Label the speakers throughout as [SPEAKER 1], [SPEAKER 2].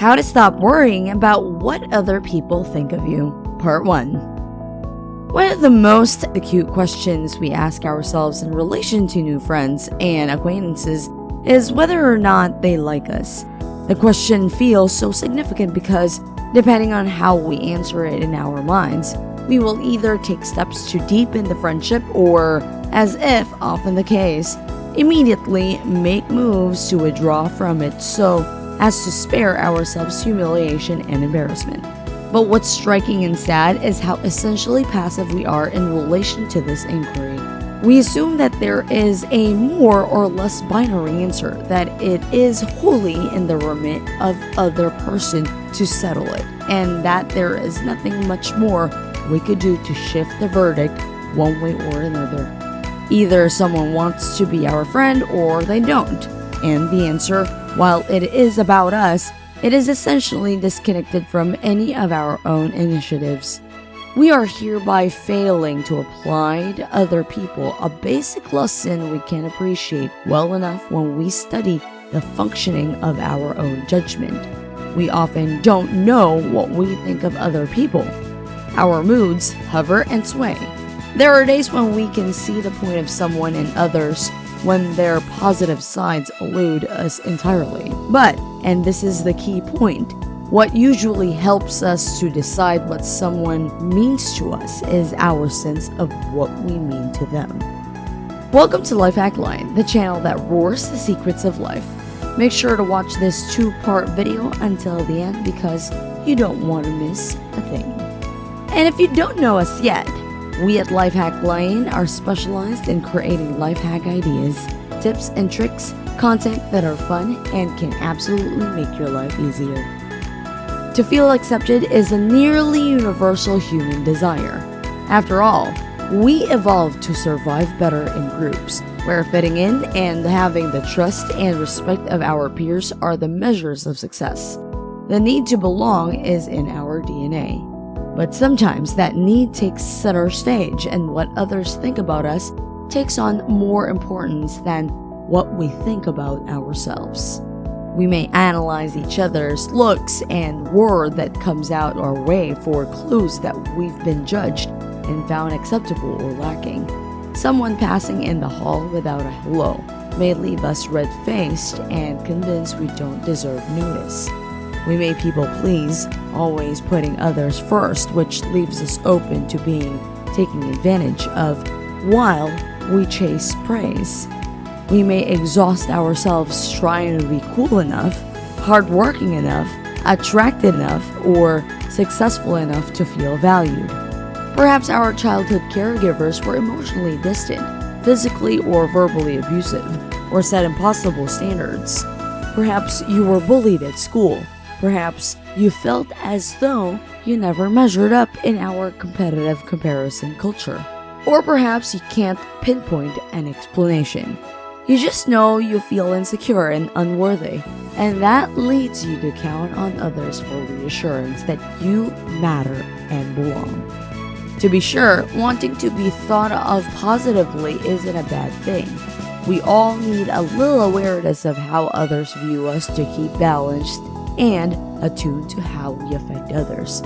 [SPEAKER 1] How to Stop Worrying About What Other People Think of You, Part 1. One of the most acute questions we ask ourselves in relation to new friends and acquaintances is whether or not they like us. The question feels so significant because, depending on how we answer it in our minds, we will either take steps to deepen the friendship or, as if often the case, immediately make moves to withdraw from it so as to spare ourselves humiliation and embarrassment. But what's striking and sad is how essentially passive we are in relation to this inquiry. We assume that there is a more or less binary answer, that it is wholly in the remit of other person to settle it, and that there is nothing much more we could do to shift the verdict one way or another. Either someone wants to be our friend or they don't, and the answer, while it is about us, it is essentially disconnected from any of our own initiatives. We are hereby failing to apply to other people a basic lesson we can appreciate well enough when we study the functioning of our own judgment. We often don't know what we think of other people. Our moods hover and sway. There are days when we can see the point of someone and others when their positive sides elude us entirely. But, and this is the key point, what usually helps us to decide what someone means to us is our sense of what we mean to them. Welcome to Life Hack Line, the channel that roars the secrets of life. Make sure to watch this 2-part video until the end because you don't want to miss a thing. And if you don't know us yet, we at Life Hack Line are specialized in creating life hack ideas, tips and tricks, content that are fun and can absolutely make your life easier. To feel accepted is a nearly universal human desire. After all, we evolved to survive better in groups, where fitting in and having the trust and respect of our peers are the measures of success. The need to belong is in our DNA. But sometimes that need takes center stage, and what others think about us takes on more importance than what we think about ourselves. We may analyze each other's looks and word that comes out our way for clues that we've been judged and found acceptable or lacking. Someone passing in the hall without a hello may leave us red-faced and convinced we don't deserve notice. We may people please, always putting others first, which leaves us open to being taken advantage of while we chase praise. We may exhaust ourselves trying to be cool enough, hardworking enough, attractive enough, or successful enough to feel valued. Perhaps our childhood caregivers were emotionally distant, physically or verbally abusive, or set impossible standards. Perhaps you were bullied at school. Perhaps you felt as though you never measured up in our competitive comparison culture. Or perhaps you can't pinpoint an explanation. You just know you feel insecure and unworthy, and that leads you to count on others for reassurance that you matter and belong. To be sure, wanting to be thought of positively isn't a bad thing. We all need a little awareness of how others view us to keep balanced and attuned to how we affect others.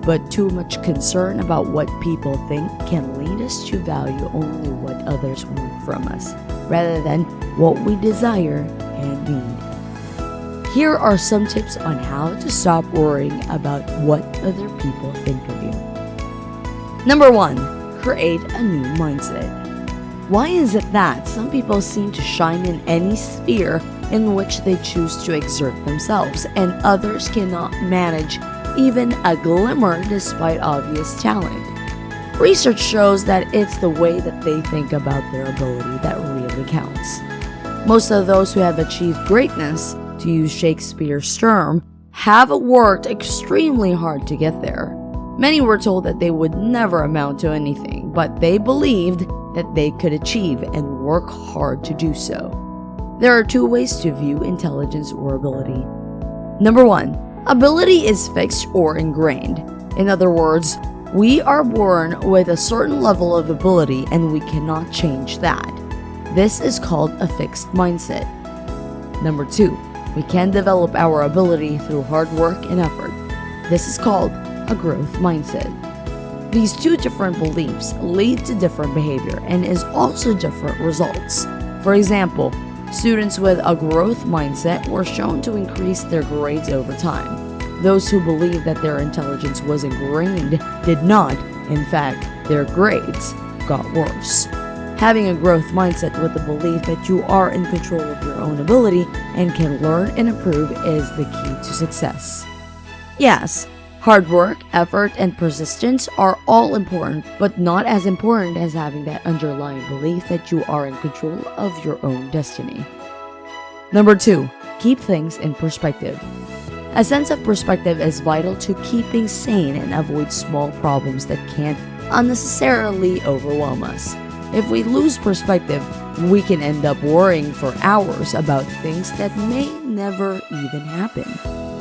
[SPEAKER 1] But too much concern about what people think can lead us to value only what others want from us, rather than what we desire and need. Here are some tips on how to stop worrying about what other people think of you. Number 1, create a new mindset. Why is it that some people seem to shine in any sphere in which they choose to exert themselves, and others cannot manage even a glimmer despite obvious talent? Research shows that it's the way that they think about their ability that really counts. Most of those who have achieved greatness, to use Shakespeare's term, have worked extremely hard to get there. Many were told that they would never amount to anything, but they believed that they could achieve and work hard to do so. There are 2 ways to view intelligence or ability. Number 1, ability is fixed or ingrained. In other words, we are born with a certain level of ability and we cannot change that. This is called a fixed mindset. Number 2, We can develop our ability through hard work and effort. This is called a growth mindset. These two different beliefs lead to different behavior and is also different results. For example, students with a growth mindset were shown to increase their grades over time. Those who believed that their intelligence was ingrained did not. In fact, their grades got worse. Having a growth mindset with the belief that you are in control of your own ability and can learn and improve is the key to success. Yes, hard work, effort, and persistence are all important, but not as important as having that underlying belief that you are in control of your own destiny. Number 2, keep things in perspective. A sense of perspective is vital to keeping sane and avoid small problems that can unnecessarily overwhelm us. If we lose perspective, we can end up worrying for hours about things that may never even happen.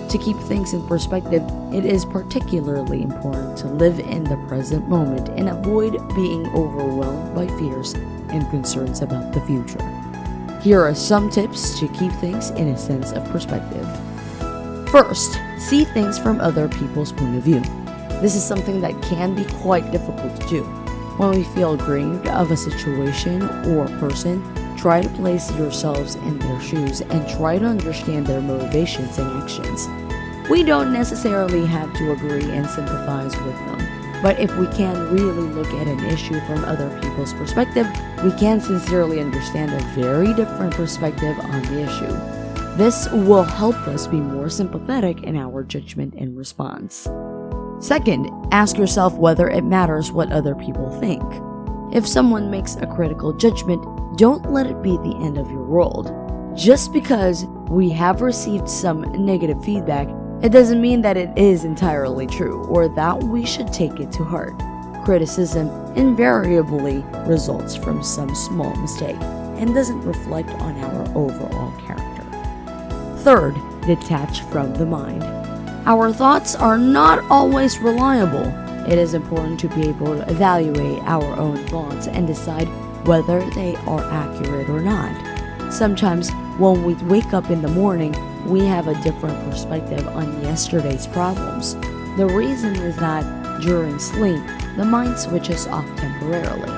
[SPEAKER 1] To keep things in perspective, it is particularly important to live in the present moment and avoid being overwhelmed by fears and concerns about the future. Here are some tips to keep things in a sense of perspective. First, see things from other people's point of view. This is something that can be quite difficult to do. When we feel grieved of a situation or person, try to place yourselves in their shoes and try to understand their motivations and actions. We don't necessarily have to agree and sympathize with them, but if we can really look at an issue from other people's perspective, we can sincerely understand a very different perspective on the issue. This will help us be more sympathetic in our judgment and response. Second, ask yourself whether it matters what other people think. If someone makes a critical judgment, don't let it be the end of your world. Just because we have received some negative feedback, it doesn't mean that it is entirely true or that we should take it to heart. Criticism invariably results from some small mistake and doesn't reflect on our overall character. Third, detach from the mind. Our thoughts are not always reliable. It is important to be able to evaluate our own thoughts and decide whether they are accurate or not. Sometimes when we wake up in the morning, we have a different perspective on yesterday's problems. The reason is that during sleep, the mind switches off temporarily.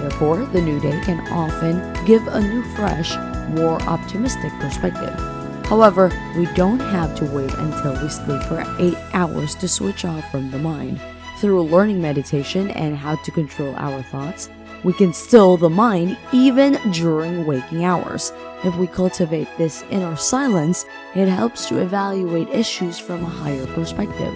[SPEAKER 1] Therefore, the new day can often give a new, fresh, more optimistic perspective. However, we don't have to wait until we sleep for 8 hours to switch off from the mind. Through learning meditation and how to control our thoughts, we can still the mind even during waking hours. If we cultivate this inner silence, it helps to evaluate issues from a higher perspective.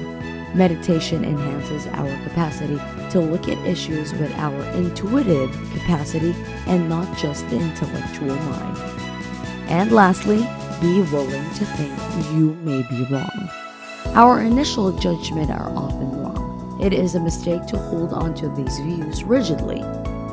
[SPEAKER 1] Meditation enhances our capacity to look at issues with our intuitive capacity and not just the intellectual mind. And lastly, be willing to think you may be wrong. Our initial judgments are often wrong. It is a mistake to hold on to these views rigidly.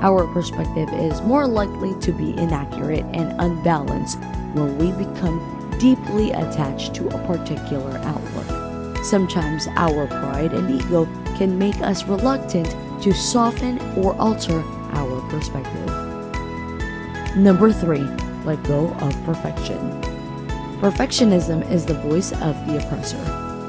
[SPEAKER 1] Our perspective is more likely to be inaccurate and unbalanced when we become deeply attached to a particular outlook. Sometimes our pride and ego can make us reluctant to soften or alter our perspective. Number 3, let go of perfection. Perfectionism is the voice of the oppressor,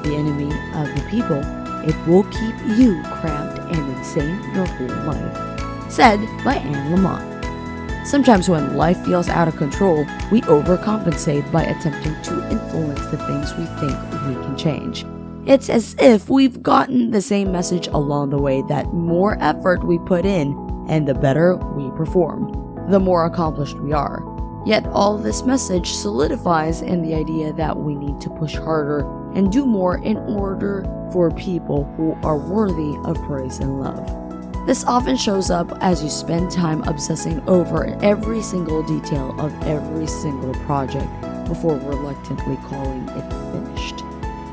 [SPEAKER 1] the enemy of the people. It will keep you cramped and insane your whole life. Said by Anne Lamott. Sometimes when life feels out of control, we overcompensate by attempting to influence the things we think we can change. It's as if we've gotten the same message along the way that more effort we put in and the better we perform, the more accomplished we are. Yet all this message solidifies in the idea that we need to push harder and do more in order for people who are worthy of praise and love. This often shows up as you spend time obsessing over every single detail of every single project before reluctantly calling it finished.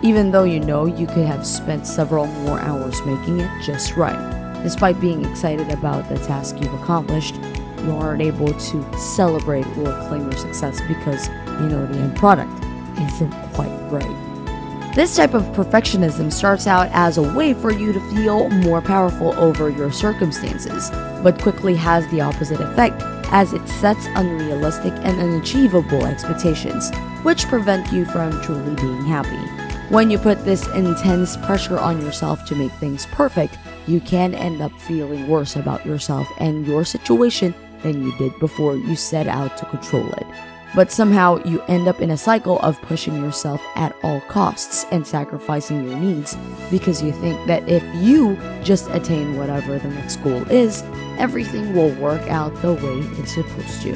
[SPEAKER 1] Even though you know you could have spent several more hours making it just right. Despite being excited about the task you've accomplished, you aren't able to celebrate or claim your success because you know the end product isn't quite right. This type of perfectionism starts out as a way for you to feel more powerful over your circumstances, but quickly has the opposite effect as it sets unrealistic and unachievable expectations. which prevent you from truly being happy. When you put this intense pressure on yourself to make things perfect, you can end up feeling worse about yourself and your situation than you did before you set out to control it. But somehow you end up in a cycle of pushing yourself at all costs and sacrificing your needs because you think that if you just attain whatever the next goal is, everything will work out the way it's supposed to.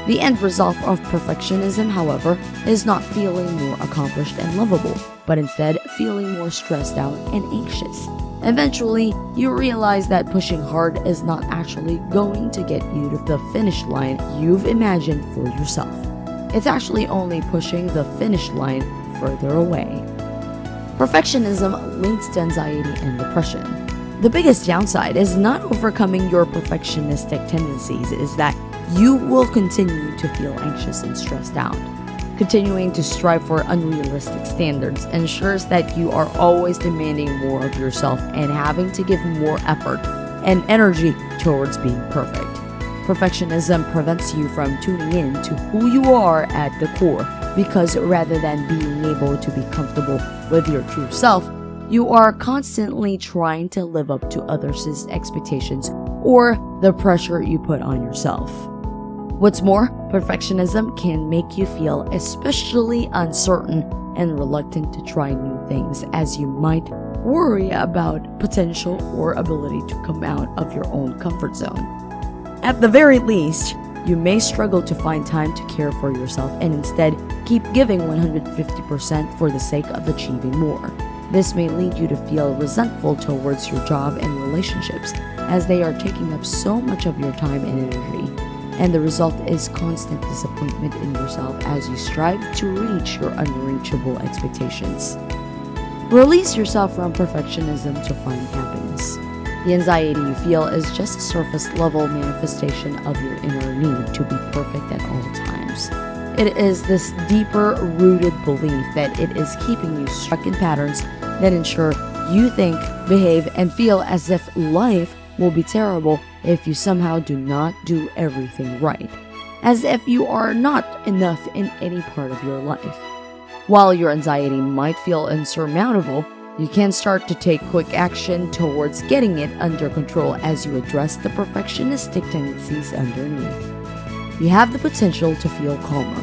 [SPEAKER 1] The end result of perfectionism, however, is not feeling more accomplished and lovable, but instead feeling more stressed out and anxious. Eventually, you realize that pushing hard is not actually going to get you to the finish line you've imagined for yourself. It's actually only pushing the finish line further away. Perfectionism links to anxiety and depression. The biggest downside is not overcoming your perfectionistic tendencies is that you will continue to feel anxious and stressed out. Continuing to strive for unrealistic standards ensures that you are always demanding more of yourself and having to give more effort and energy towards being perfect. Perfectionism prevents you from tuning in to who you are at the core because rather than being able to be comfortable with your true self, you are constantly trying to live up to others' expectations or the pressure you put on yourself. What's more, perfectionism can make you feel especially uncertain and reluctant to try new things as you might worry about potential or ability to come out of your own comfort zone. At the very least, you may struggle to find time to care for yourself and instead keep giving 150% for the sake of achieving more. This may lead you to feel resentful towards your job and relationships as they are taking up so much of your time and energy. And the result is constant disappointment in yourself as you strive to reach your unreachable expectations. Release yourself from perfectionism to find happiness. The anxiety you feel is just a surface-level manifestation of your inner need to be perfect at all times. It is this deeper-rooted belief that it is keeping you stuck in patterns that ensure you think, behave, and feel as if life will be terrible if you somehow do not do everything right, as if you are not enough in any part of your life. While your anxiety might feel insurmountable, you can start to take quick action towards getting it under control as you address the perfectionistic tendencies underneath. You have the potential to feel calmer,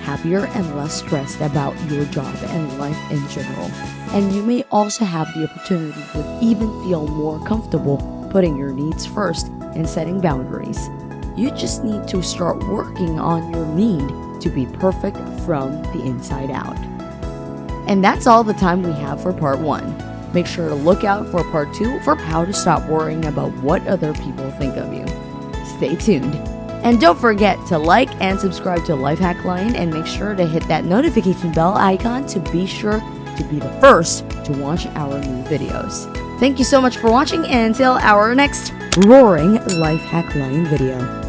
[SPEAKER 1] happier, and less stressed about your job and life in general. And you may also have the opportunity to even feel more comfortable putting your needs first and setting boundaries. You just need to start working on your need to be perfect from the inside out. And that's all the time we have for part 1. Make sure to look out for part 2 for how to stop worrying about what other people think of you. Stay tuned. And don't forget to like and subscribe to Lifehack Line and make sure to hit that notification bell icon to be sure to be the first to watch our new videos. Thank you so much for watching, and until our next roaring Lifehack Line video.